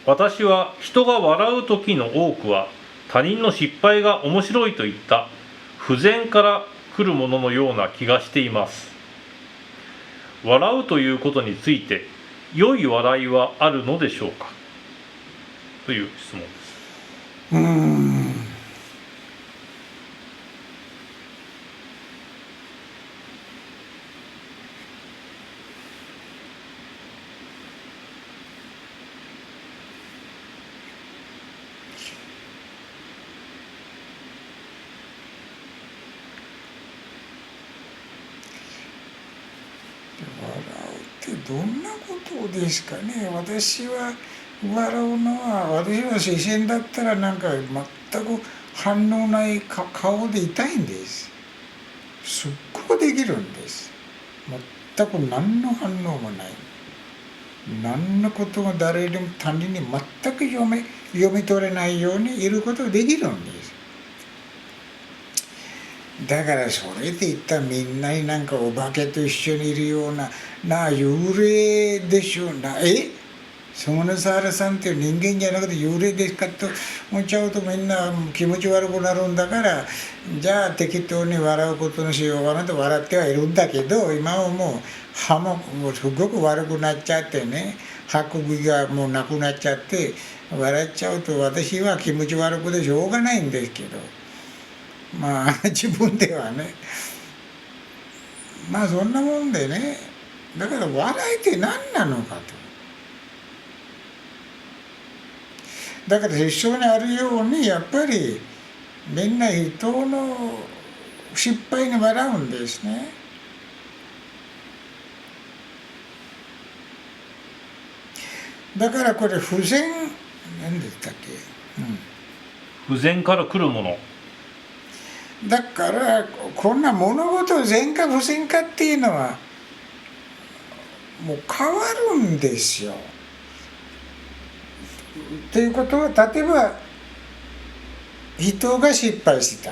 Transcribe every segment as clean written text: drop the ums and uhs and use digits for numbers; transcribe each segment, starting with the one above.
私は人が笑う時の多くは他人の失敗が面白いといった不全から来るもののような気がしています。笑うということについて良い笑いはあるのでしょうか、という質問です。どんなことですかね。私は笑うのは、私の視線だったらなんか全く反応ない顔でいたいんです。すっごくできるんです。全く何の反応もない。何のことも誰でも他人に全く読み取れないようにいることができるんです。だからそれで言ったらみんなになんかお化けと一緒にいるような幽霊でしょうな。ソムネサーラさんっていう人間じゃなくて幽霊ですかと思っちゃうとみんな気持ち悪くなるんだから、じゃあ適当に笑うことにしようかなと笑ってはいるんだけど、今はもう歯もすごく悪くなっちゃってね、歯茎がもうなくなっちゃって笑っちゃうと私は気持ち悪くてしょうがないんですけど、自分ではね、そんなもんでね。だから笑いって何なのかと。だから一緒にあるようにやっぱりみんな人の失敗に笑うんですね。だからこれ不全、何でしたっけ、不全から来るもの。だからこんな物事善か不善かっていうのはもう変わるんですよ。ということは、例えば人が失敗した、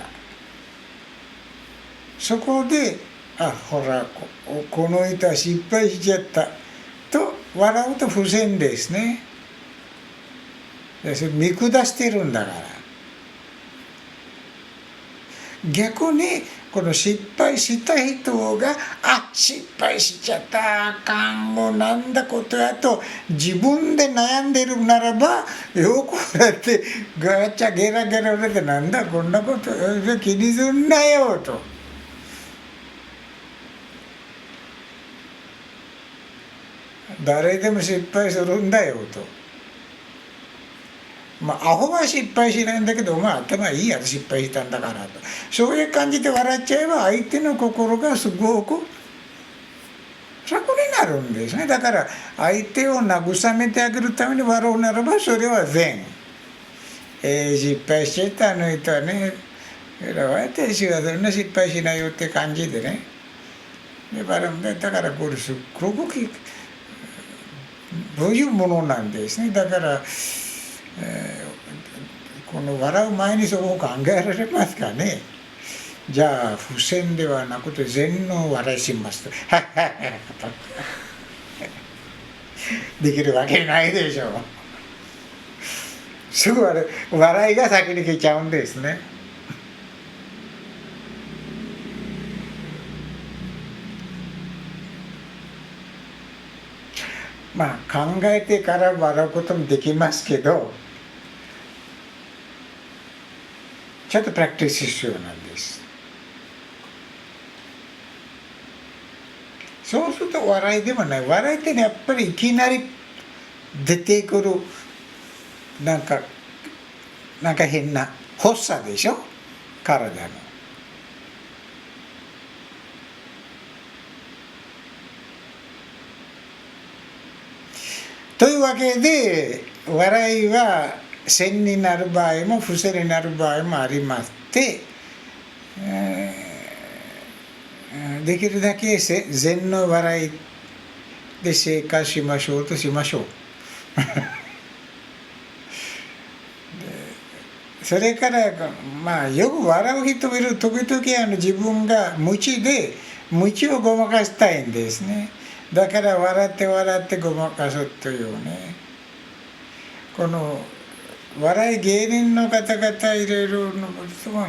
そこでほらこの人は失敗しちゃったと笑うと不善ですね。見下してるんだから。逆にこの失敗した人が失敗しちゃった、あかん、もうなんだことやと自分で悩んでるならば、よくこうやってガチャゲラゲラ売れて、なんだこんなこと気にすんなよと。誰でも失敗するんだよと。アホは失敗しないんだけど、頭いいやつ失敗したんだからと、そういう感じで笑っちゃえば相手の心がすごく楽になるんですね。だから相手を慰めてあげるために笑うならばそれは善。失敗してたの人はね、私はそんな失敗しないよって感じでね、だからこれすっごくどういうものなんですね。だから、この笑う前にそこを考えられますかね。じゃあ不善ではなくて善の笑いしますとできるわけないでしょう。すぐ笑いが先に来ちゃうんですね。考えてから笑うこともできますけど、ちょっとプラクティス必要なんです。そうすると笑いでもない。笑いってね、やっぱりいきなり出てくるなんか変な発作でしょ、体の。というわけで、笑いは善になる場合も不善になる場合もありまして、できるだけ善の笑いで生活しましょうとしましょう。それからよく笑う人もいる。時々自分が無知をごまかしたいんですね。だから笑ってごまかすというね。この笑い芸人の方々いろいろのことは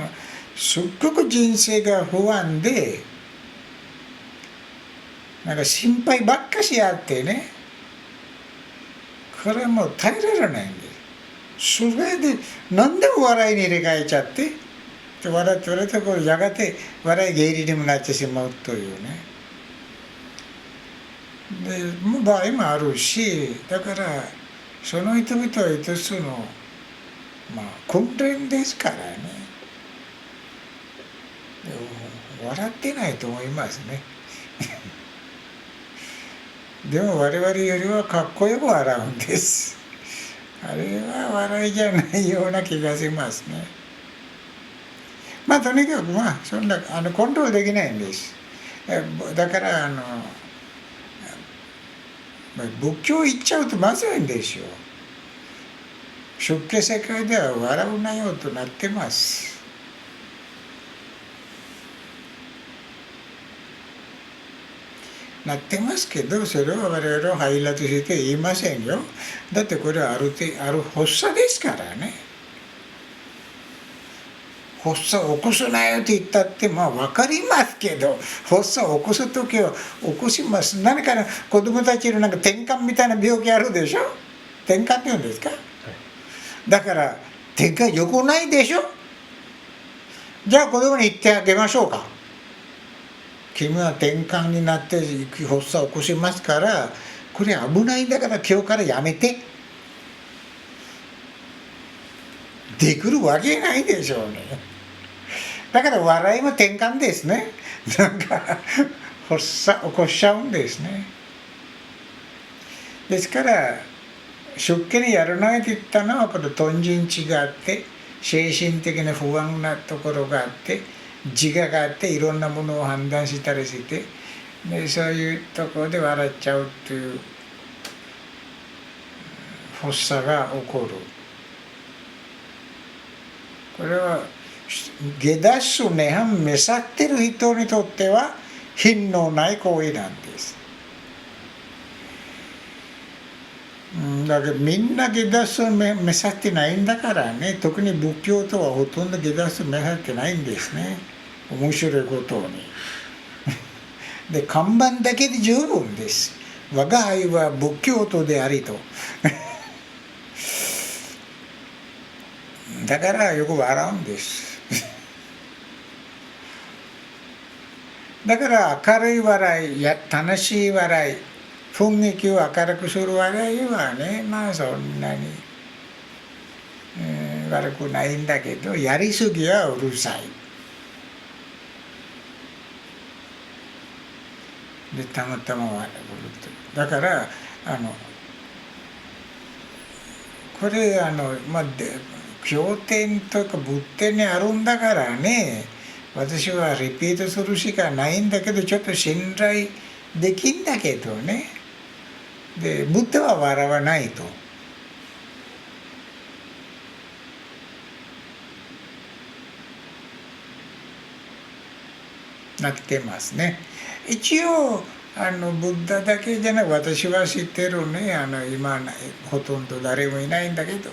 すっごく人生が不安でなんか心配ばっかしあってね、これはもう耐えられないんです。それで何でも笑いに入れ替えちゃって笑って笑ってこうやがて笑い芸人にもなってしまうというね。でもう場合もあるし、だからその人々は一つの訓練ですからね。笑ってないと思いますね。でも我々よりはかっこよく笑うんです。あれは笑いじゃないような気がしますね。とにかくそんなコントロールできないんです。だから仏教行っちゃうとまずいんですよ。出家世界では笑うなよとなってます。なってますけど、それは我々はハイライトして言いませんよ。だってこれはある発作ですからね。発作を起こすなよって言ったって分かりますけど、発作を起こす時は起こします。何か子供たちの転換みたいな病気あるでしょ。転換って言うんですか、だから転換よくないでしょ。じゃあ子供に言ってあげましょうか。君は転換になって発作を起こしますから、これ危ないんだから今日からやめて。できるわけないでしょうね。だから笑いも転換ですね。発作起こしちゃうんですね。ですから出家にやらないと言ったのはこの貪心痴があって、精神的な不安なところがあって、自我があって、いろんなものを判断したりして、でそういうところで笑っちゃうという発作が起こる。これは下脱す涅槃目去ってる人にとっては品のない行為なんです。だけどみんな下脱を目去ってないんだからね。特に仏教徒はほとんど下脱を目去ってないんですね。面白いことに。で看板だけで十分です。我が輩は仏教徒でありと。だからよく笑うんです。だから明るい笑いや楽しい笑い、雰囲気を明るくする笑いはね、そんなに、悪くないんだけど、やりすぎはうるさい。でたまたま笑うと。だからこれ経典とか仏典にあるんだからね、私はリピートするしかないんだけど、ちょっと信頼できんだけどね。でブッダは笑わないと。なってますね。一応ブッダだけじゃなく、私は知ってるね、今ほとんど誰もいないんだけど、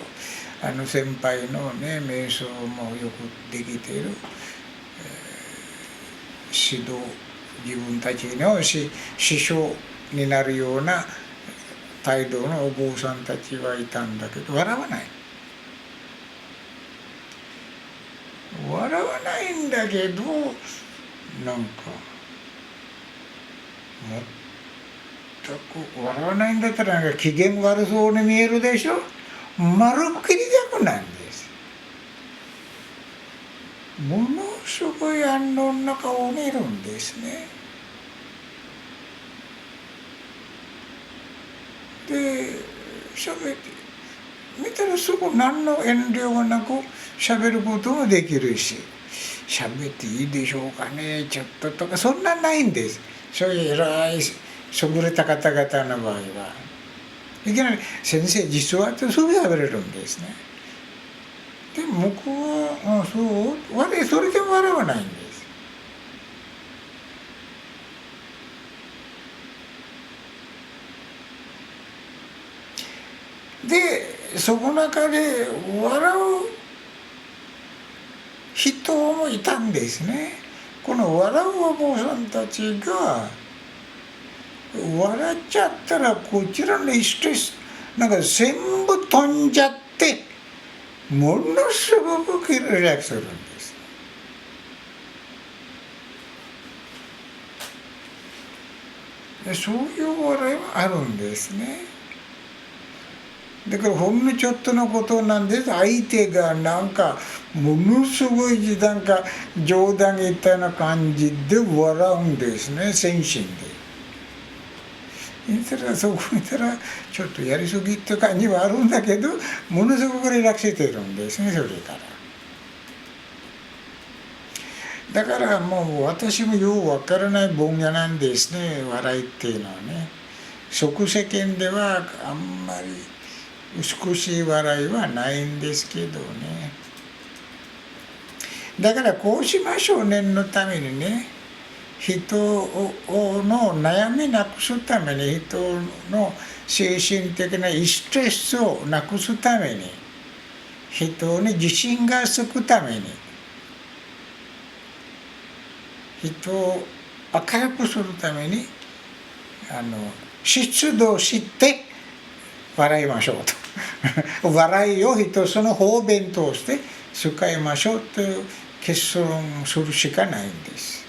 先輩のね瞑想もよくできている、指導、自分たちの師匠になるような態度のお坊さんたちはいたんだけど、笑わない。笑わないんだけど、全く笑わないんだったら機嫌悪そうに見えるでしょ。まるっきり逆なんです。ものすごい安穏な顔を見るんですね。で喋って見たらすぐ何の遠慮もなく喋ることもできるし、喋っていいでしょうかねちょっととかそんなんないんです。そういう偉い優れた方々の場合はいきなり「先生実は」ってすぐ喋れるんですね。でも向こうは「そうそれでも笑わないんです。でそこの中で笑う人もいたんですね。この笑うお坊さんたちが笑っちゃったらこちらのストレスなんか全部飛んじゃってものすごくリラックスするんです。そういう笑いはあるんですね。だからほんのちょっとのことなんです。相手がなんかものすごいなんか冗談みたいな感じで笑うんですね、先心で。それはそこ見たらちょっとやりすぎって感じはあるんだけど、ものすごくリラックスしてるんですね、それから。だからもう私もようわからない分野なんですね、笑いっていうのはね。即世間ではあんまり美しい笑いはないんですけどね。だからこうしましょう、念のためにね。人の悩みなくすために、人の精神的なストレスをなくすために、人に自信がつくために、人を明るくするために出動して笑いましょうと笑いを一つの方便として使いましょうという結論するしかないんです。